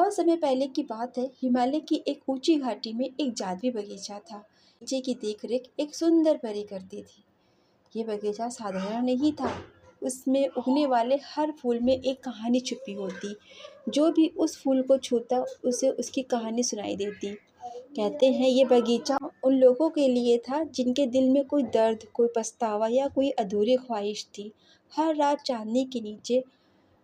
बहुत समय पहले की बात है। हिमालय की एक ऊंची घाटी में एक जादुई बगीचा था। बगीचे की देखरेख एक सुंदर परी करती थी। ये बगीचा साधारण नहीं था। उसमें उगने वाले हर फूल में एक कहानी छुपी होती। जो भी उस फूल को छूता उसे उसकी कहानी सुनाई देती। कहते हैं ये बगीचा उन लोगों के लिए था जिनके दिल में कोई दर्द, कोई पछतावा या कोई अधूरी ख्वाहिश थी। हर रात चांदनी के नीचे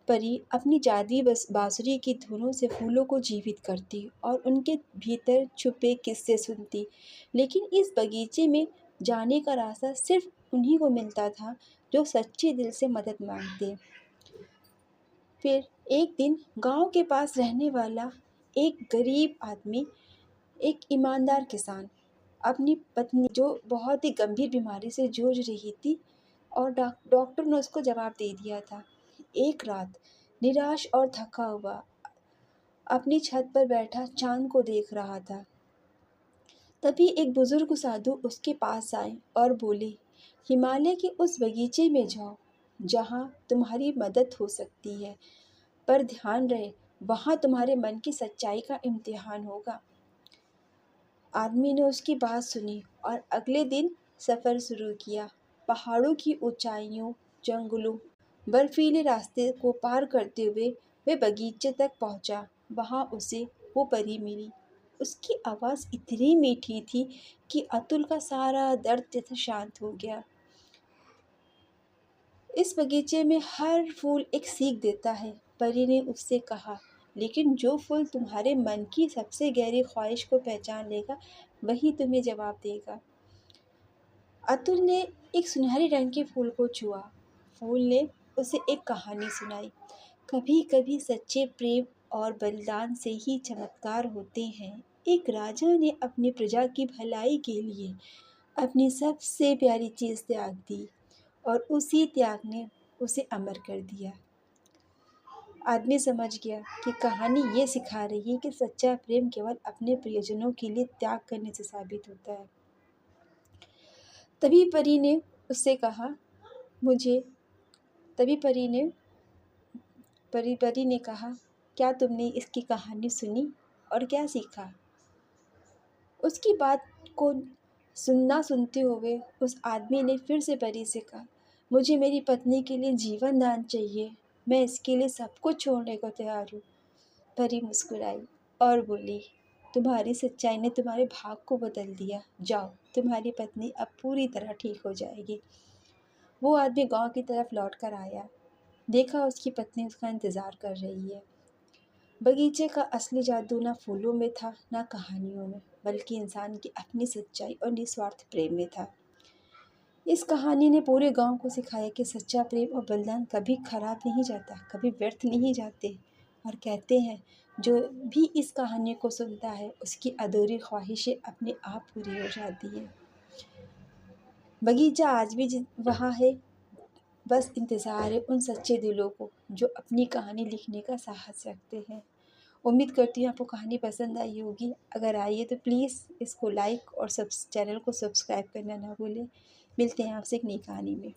परी अपनी जादुई बांसुरी की धुनों से फूलों को जीवित करती और उनके भीतर छुपे किस्से सुनती। लेकिन इस बगीचे में जाने का रास्ता सिर्फ उन्हीं को मिलता था जो सच्चे दिल से मदद मांगते। फिर एक दिन गांव के पास रहने वाला एक गरीब आदमी, एक ईमानदार किसान, अपनी पत्नी जो बहुत ही गंभीर बीमारी से जूझ रही थी और डॉक्टर ने उसको जवाब दे दिया था। एक रात निराश और थका हुआ अपनी छत पर बैठा चांद को देख रहा था। तभी एक बुजुर्ग साधु उसके पास आए और बोले, हिमालय के उस बगीचे में जाओ जहाँ तुम्हारी मदद हो सकती है, पर ध्यान रहे वहाँ तुम्हारे मन की सच्चाई का इम्तिहान होगा। आदमी ने उसकी बात सुनी और अगले दिन सफ़र शुरू किया। पहाड़ों की ऊंचाइयों, जंगलों, बर्फीले रास्ते को पार करते हुए वह बगीचे तक पहुंचा। वहां उसे वो परी मिली। उसकी आवाज़ इतनी मीठी थी कि अतुल का सारा दर्द जैसे शांत हो गया। इस बगीचे में हर फूल एक सीख देता है, परी ने उससे कहा, लेकिन जो फूल तुम्हारे मन की सबसे गहरी ख्वाहिश को पहचान लेगा वही तुम्हें जवाब देगा। अतुल ने एक सुनहरे रंग के फूल को छुआ। फूल ने उसे एक कहानी सुनाई। कभी कभी सच्चे प्रेम और बलिदान से ही चमत्कार होते हैं। एक राजा ने अपनी प्रजा की भलाई के लिए अपनी सबसे प्यारी चीज़ त्याग दी और उसी त्याग ने उसे अमर कर दिया। आदमी समझ गया कि कहानी ये सिखा रही है कि सच्चा प्रेम केवल अपने प्रियजनों के लिए त्याग करने से साबित होता है। तभी परी ने उससे कहा, मुझे तभी परी ने कहा, क्या तुमने इसकी कहानी सुनी और क्या सीखा? उसकी बात को सुनते हुए उस आदमी ने फिर से परी से कहा, मुझे मेरी पत्नी के लिए जीवन दान चाहिए। मैं इसके लिए सब कुछ छोड़ने को तैयार हूँ। परी मुस्कुराई और बोली, तुम्हारी सच्चाई ने तुम्हारे भाग को बदल दिया। जाओ, तुम्हारी पत्नी अब पूरी तरह ठीक हो जाएगी। वो आदमी गांव की तरफ लौट कर आया। देखा उसकी पत्नी उसका इंतज़ार कर रही है। बगीचे का असली जादू ना फूलों में था, ना कहानियों में, बल्कि इंसान की अपनी सच्चाई और निस्वार्थ प्रेम में था। इस कहानी ने पूरे गांव को सिखाया कि सच्चा प्रेम और बलिदान कभी खराब नहीं जाता, कभी व्यर्थ नहीं जाते। और कहते हैं, जो भी इस कहानी को सुनता है उसकी अधूरी ख्वाहिशें अपने आप पूरी हो जाती हैं। बगीचा आज भी वहाँ है, बस इंतज़ार है उन सच्चे दिलों को जो अपनी कहानी लिखने का साहस रखते हैं। उम्मीद करती हूँ आपको कहानी पसंद आई होगी। अगर आई है तो प्लीज़ इसको लाइक और चैनल को सब्सक्राइब करना ना भूलें। मिलते हैं आपसे एक नई कहानी में।